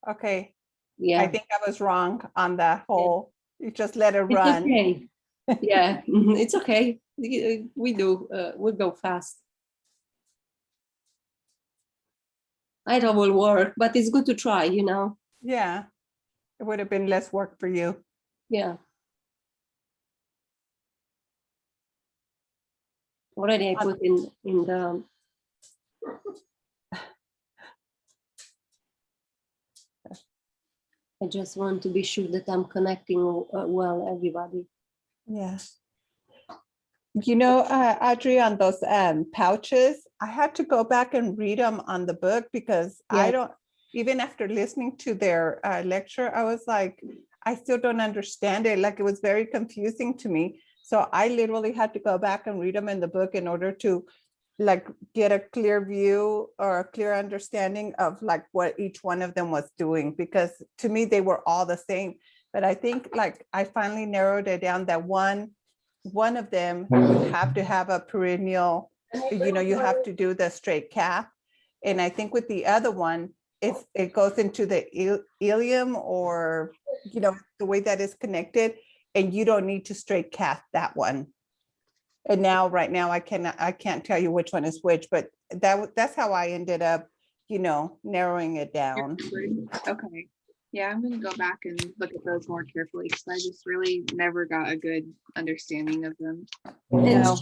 Okay. Yeah. I think I was wrong on that whole, you just let it run. Okay. Yeah, it's okay. We go fast. I thought it will work, but it's good to try, Yeah. It would have been less work for you. Yeah. Already I put in the I just want to be sure that I'm connecting well, everybody. Yeah. Audrey, on those pouches, I had to go back and read them on the book because I don't, even after listening to their lecture, I was like, I still don't understand it. Like, it was very confusing to me. So I literally had to go back and read them in the book in order to like get a clear view or a clear understanding of like what each one of them was doing, because to me, they were all the same. But I think like I finally narrowed it down that one of them, you have to have a perennial, you have to do the straight calf. And I think with the other one, it goes into the ilium, or, the way that is connected, and you don't need to straight calf that one. And right now, I can't tell you which one is which, but that's how I ended up, narrowing it down. Okay. Yeah, I'm going to go back and look at those more carefully because I just really never got a good understanding of them. No.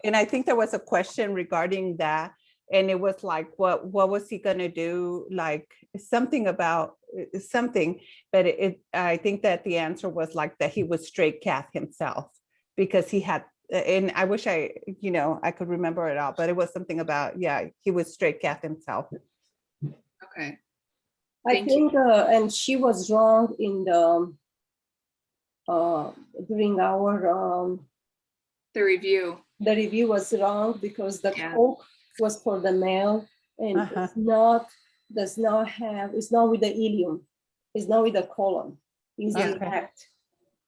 And I think there was a question regarding that. And it was like, what was he going to do? Like something about something, but I think that the answer was like that he would straight calf himself because he had, and I wish I could remember it all, but it was something about, he would straight calf himself. Okay. I think, and she was wrong in the, during our, the review. The review was wrong because the Coke was for the male and it's not with the ilium. It's not with the colon. It's direct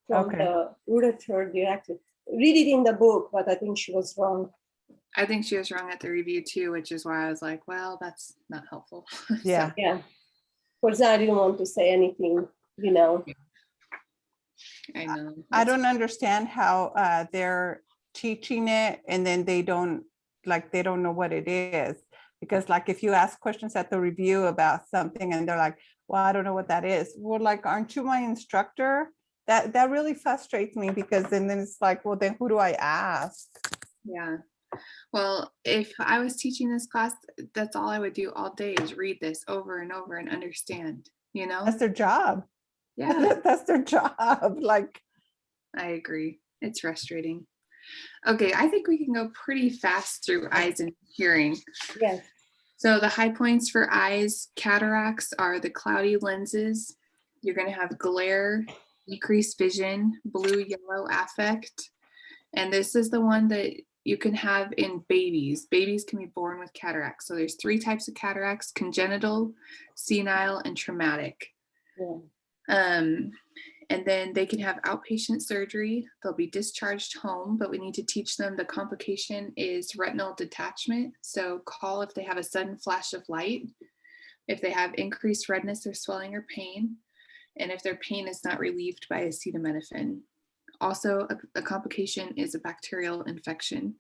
from the ureter directly. Read it in the book, but I think she was wrong. I think she was wrong at the review too, which is why I was like, well, that's not helpful. Yeah. Yeah. Of course, I didn't want to say anything, I know. I don't understand how they're teaching it and then they don't know what it is. Because like if you ask questions at the review about something and they're like, well, I don't know what that is. Well, like, aren't you my instructor? That really frustrates me because then it's like, well, then who do I ask? Yeah. Well, if I was teaching this class, that's all I would do all day is read this over and over and understand, That's their job. Yeah. That's their job. Like, I agree. It's frustrating. Okay, I think we can go pretty fast through eyes and hearing. Yes. So the high points for eyes, cataracts are the cloudy lenses. You're going to have glare, decreased vision, blue-yellow affect. And this is the one that you can have in babies. Babies can be born with cataracts. So there's 3 types of cataracts: congenital, senile, and traumatic. Yeah. And then they can have outpatient surgery. They'll be discharged home, but we need to teach them the complication is retinal detachment. So call if they have a sudden flash of light, if they have increased redness or swelling or pain, and if their pain is not relieved by acetaminophen. Also, a complication is a bacterial infection.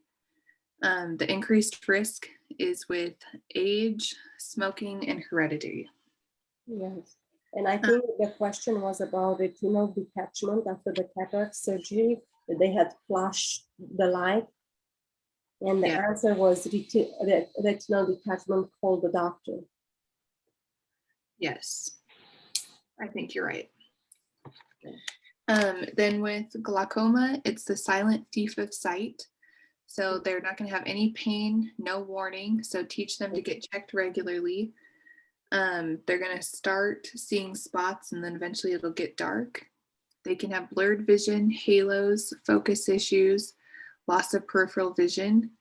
The increased risk is with age, smoking, and heredity. Yes. And I think the question was about retinal detachment after the cataract surgery, that they had flashed the light. And the answer was retinal detachment, called the doctor. Yes, I think you're right. Then with glaucoma, it's the silent thief of sight. So they're not going to have any pain, no warning. So teach them to get checked regularly. They're going to start seeing spots and then eventually it'll get dark. They can have blurred vision, halos, focus issues, loss of peripheral vision.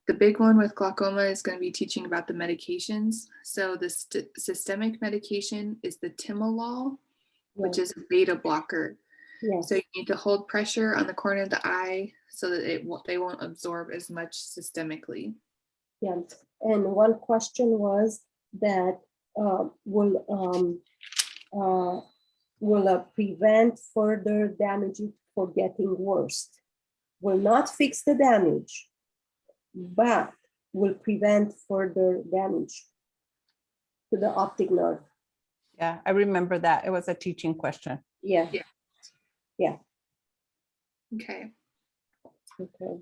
The big one with glaucoma is going to be teaching about the medications. So the systemic medication is the timolol, which is a beta blocker. Yes. So you need to hold pressure on the corner of the eye so that they won't absorb as much systemically. Yes. And one question was that will prevent further damage for getting worse. Will not fix the damage, but will prevent further damage to the optic nerve. Yeah, I remember that. It was a teaching question. Yeah. Yeah. Yeah. Okay. Okay.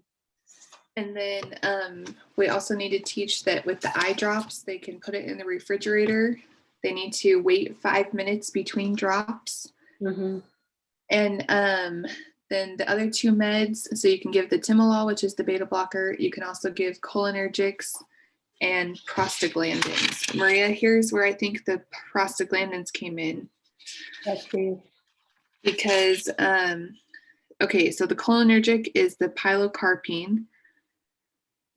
And then we also need to teach that with the eye drops, they can put it in the refrigerator. They need to wait 5 minutes between drops. Mm-hmm. And then the other two meds, so you can give the timolol, which is the beta blocker. You can also give cholinergics and prostaglandins. Maria, here's where I think the prostaglandins came in. Okay. Because, okay, so the cholinergic is the pilocarpine.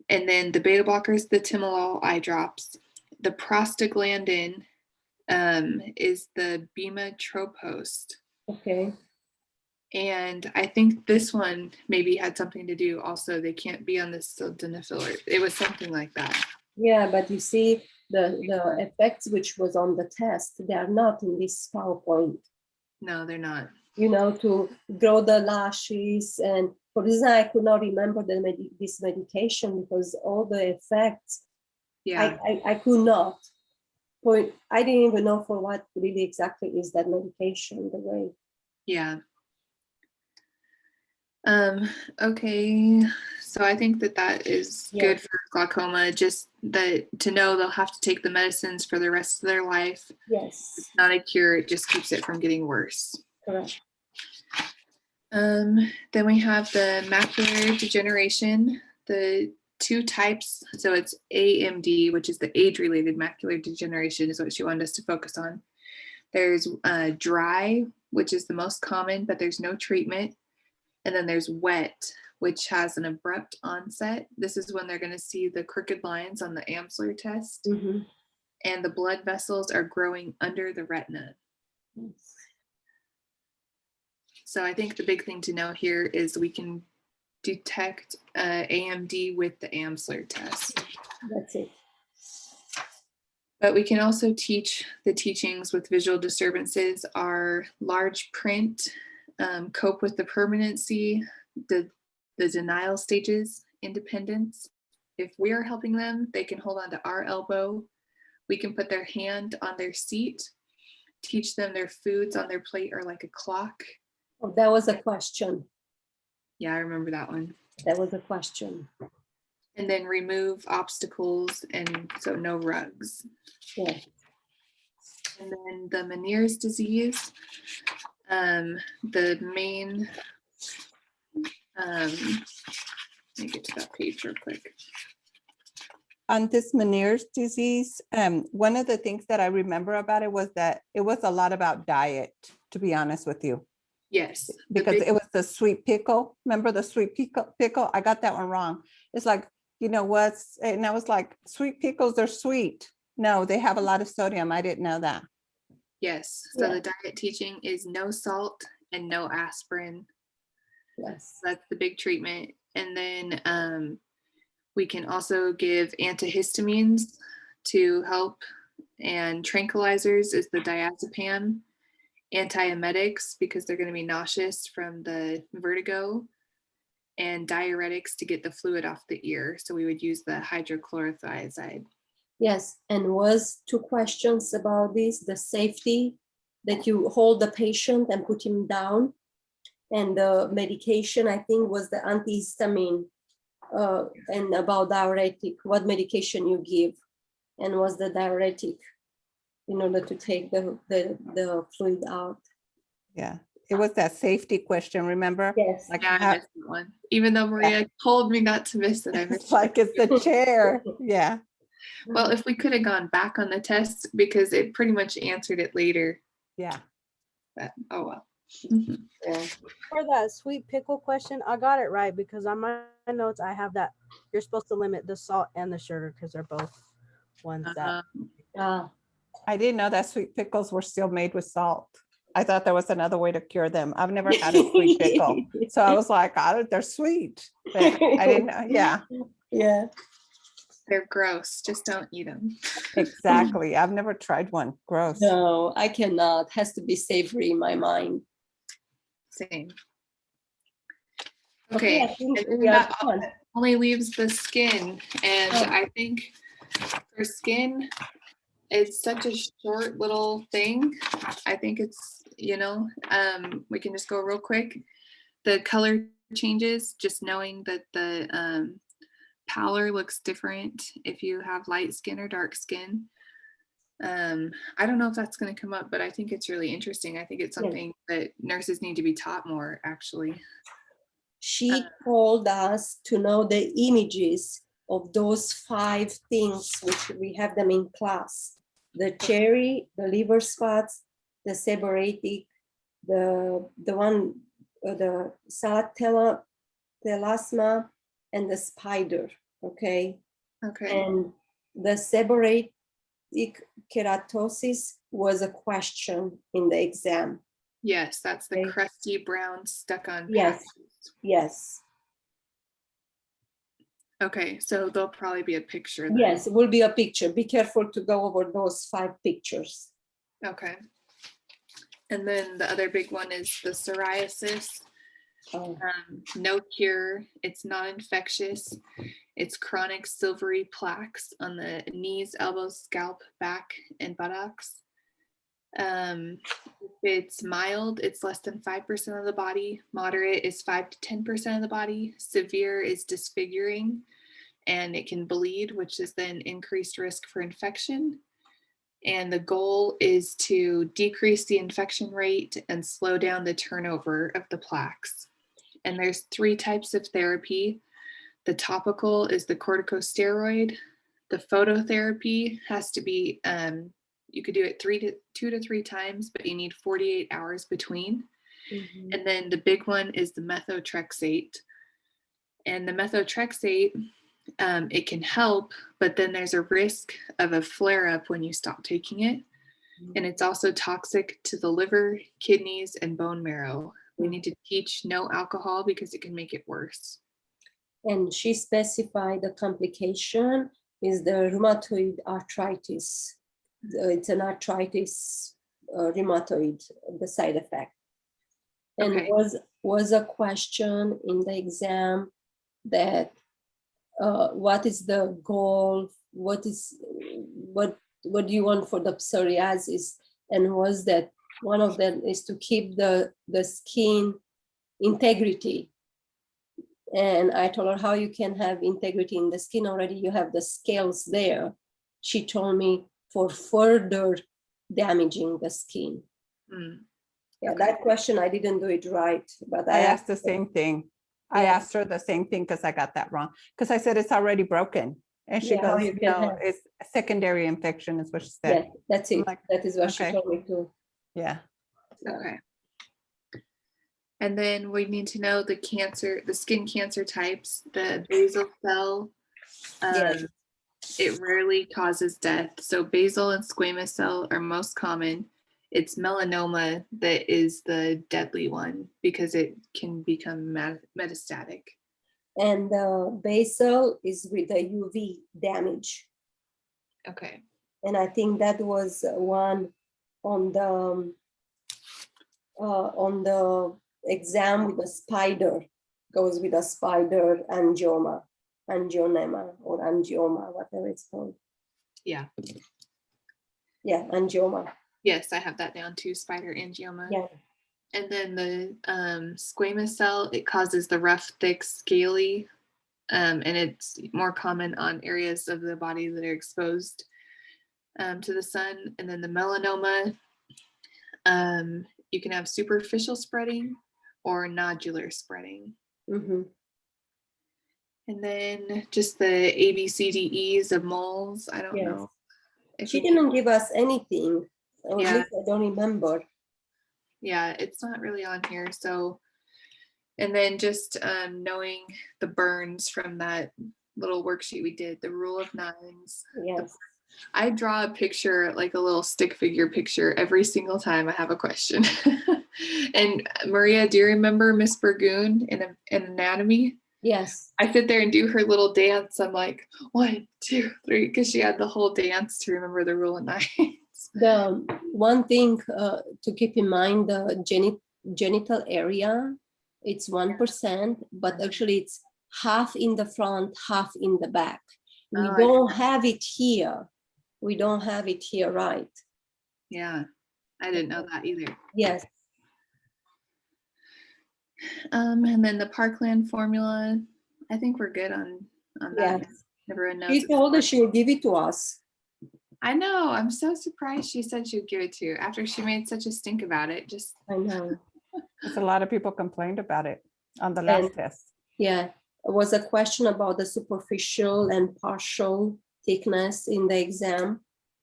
And then the beta blocker is the timolol eye drops. The prostaglandin is the bimatropost. Okay. And I think this one maybe had something to do also. They can't be on the sildenafil. It was something like that. Yeah, but you see the effects which was on the test, they are not in this PowerPoint. No, they're not. You know, to grow the lashes, and for this I could not remember this medication because all the effects, Yeah. I could not. I didn't even know for what really exactly is that medication, the way. Yeah. Okay, so I think that is good for glaucoma, just that to know they'll have to take the medicines for the rest of their life. Yes. It's not a cure, it just keeps it from getting worse. Correct. Then we have the macular degeneration, the two types. So it's AMD, which is the age-related macular degeneration, is what she wanted us to focus on. There's dry, which is the most common, but there's no treatment. And then there's wet, which has an abrupt onset. This is when they're going to see the crooked lines on the Amsler test. Mm-hmm. And the blood vessels are growing under the retina. Yes. So I think the big thing to know here is we can detect AMD with the Amsler test. That's it. But we can also teach the teachings with visual disturbances are large print, cope with the permanency, the denial stages, independence. If we are helping them, they can hold on to our elbow. We can put their hand on their seat, teach them their foods on their plate are like a clock. Oh, that was a question. Yeah, I remember that one. That was a question. And then remove obstacles, and so no rugs. Yeah. And then the Meniere's disease, the main, let me get to that page real quick. On this Meniere's disease, one of the things that I remember about it was that it was a lot about diet, to be honest with you. Yes. Because it was the sweet pickle. Remember the sweet pickle? I got that one wrong. It's like, you know what's, and I was like, sweet pickles are sweet. No, they have a lot of sodium. I didn't know that. Yes. So the diet teaching is no salt and no aspirin. Yes. That's the big treatment. And then we can also give antihistamines to help, and tranquilizers is the diazepam, antiemetics because they're going to be nauseous from the vertigo, and diuretics to get the fluid off the ear. So we would use the hydrochlorothiazide. Yes, and was 2 questions about this, the safety, that you hold the patient and put him down, and the medication, I think, was the antihistamine, and about diuretic, what medication you give, and was the diuretic in order to take the fluid out. Yeah, it was that safety question, remember? Yes. Like I missed that one. Even though Maria told me not to miss it, I missed It's like it's the chair. Yeah. Well, if we could have gone back on the test, because it pretty much answered it later. Yeah. But oh well. Yeah. For that sweet pickle question, I got it right because on my notes I have that you're supposed to limit the salt and the sugar because they're both ones that. I didn't know that sweet pickles were still made with salt. I thought there was another way to cure them. I've never had a sweet pickle. So I was like, they're sweet. But I didn't know. Yeah. Yeah. They're gross. Just don't eat them. Exactly. I've never tried one. Gross. No, I cannot. Has to be savory in my mind. Same. Okay, Okay. I think And then we are that done. only leaves the skin. And Oh. I think for skin, it's such a short little thing. I think it's, we can just go real quick. The color changes, just knowing that the pallor looks different if you have light skin or dark skin. I don't know if that's going to come up, but I think it's really interesting. I think it's something that nurses need to be taught more, actually. She told us to know the images of those 5 things, which we have them in class: the cherry, the liver spots, the seborrheic, the salad thalasma, and the spider. Okay. And the seborrheic keratosis was a question in the exam. Yes, that's the crusty brown stuck on. Yes. Yes. Okay, so there'll probably be a picture then. Yes, it will be a picture. Be careful to go over those 5 pictures. Okay. And then the other big one is the psoriasis. No cure. It's not infectious. It's chronic silvery plaques on the knees, elbows, scalp, back, and buttocks. If it's mild, it's less than 5% of the body. Moderate is 5 to 10% of the body. Severe is disfiguring, and it can bleed, which is then increased risk for infection. And the goal is to decrease the infection rate and slow down the turnover of the plaques. And there's 3 types of therapy. The topical is the corticosteroid. The phototherapy has to be, you could do it 2 to 3 times, but you need 48 hours between. Mm-hmm. And then the big one is the methotrexate. And the methotrexate, it can help, but then there's a risk of a flare-up when you stop taking it. Mm-hmm. And it's also toxic to the liver, kidneys, and bone marrow. We need to teach no alcohol because it can make it worse. And she specified the complication is the rheumatoid arthritis. It's an arthritis rheumatoid, the side effect. And was a question in the exam that what is the goal? What do you want for the psoriasis? And was that one of them is to keep the skin integrity. And I told her, how you can have integrity in the skin, already you have the scales there. She told me for further damaging the skin. Yeah, that question, I didn't do it right, but I asked the same thing. I asked her the same thing because I got that wrong. Because I said it's already broken. And she goes, no, it's a secondary infection is what she said. Yeah, that's it. That is what she told me too. Yeah. Okay. And then we need to know the skin cancer types. The basal cell, it rarely causes death. So basal and squamous cell are most common. It's melanoma that is the deadly one because it can become metastatic. And the basal is with the UV damage. Okay. And I think that was one on the exam with the spider, goes with a spider angioma or angioma, whatever it's called. Yeah. Yeah, angioma. Yes, I have that down too, spider angioma. Yeah. And then the squamous cell, it causes the rough, thick, scaly, and it's more common on areas of the body that are exposed to the sun. And then the melanoma, you can have superficial spreading or nodular spreading. Mm-hmm. And then just the ABCDEs of moles. I don't know. She didn't give us anything. At least I don't remember. Yeah, it's not really on here. So, and then just knowing the burns from that little worksheet we did, the rule of 9s. Yes. I draw a picture, like a little stick figure picture, every single time I have a question. And Maria, do you remember Miss Burgoon in anatomy? Yes. I sit there and do her little dance. I'm like 1, 2, 3, because she had the whole dance to remember the rule of 9. The one thing to keep in mind, the genital area, it's 1%, but actually it's half in the front, half in the back. We don't have it here. We don't have it here, right? Yeah, I didn't know that either. Yes. And then the Parkland formula, I think we're good on that. Yes. Everyone knows. She told us she will give it to us. I know. I'm so surprised she said she'd give it to you after she made such a stink about it. Just I know. There's a lot of people complained about it on the last test. Yeah, it was a question about the superficial and partial thickness in the exam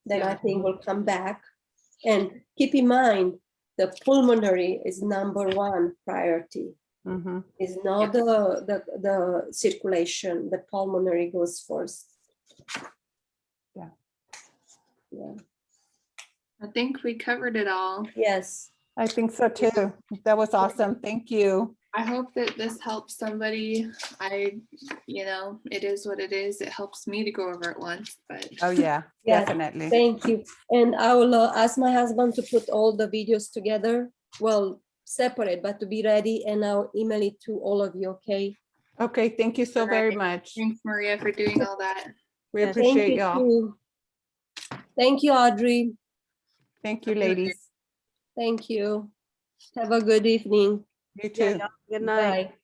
that I think will come back. And keep in mind, the pulmonary is #1 priority. It's not the circulation. The pulmonary goes first. Yeah. I think we covered it all. Yes. I think so too. That was awesome. Thank you. I hope that this helps somebody. It is what it is. It helps me to go over it once, but Oh yeah, Yes, definitely. thank you. And I will ask my husband to put all the videos together. Well, separate, but to be ready, and I'll email it to all of you, okay? Okay, thank you so very much. Thanks, Maria, for doing all that. We Yes. appreciate y'all. Too. Thank you, Audrey. Thank you, ladies. Thank you. Have a good evening. You too. Good night. Bye.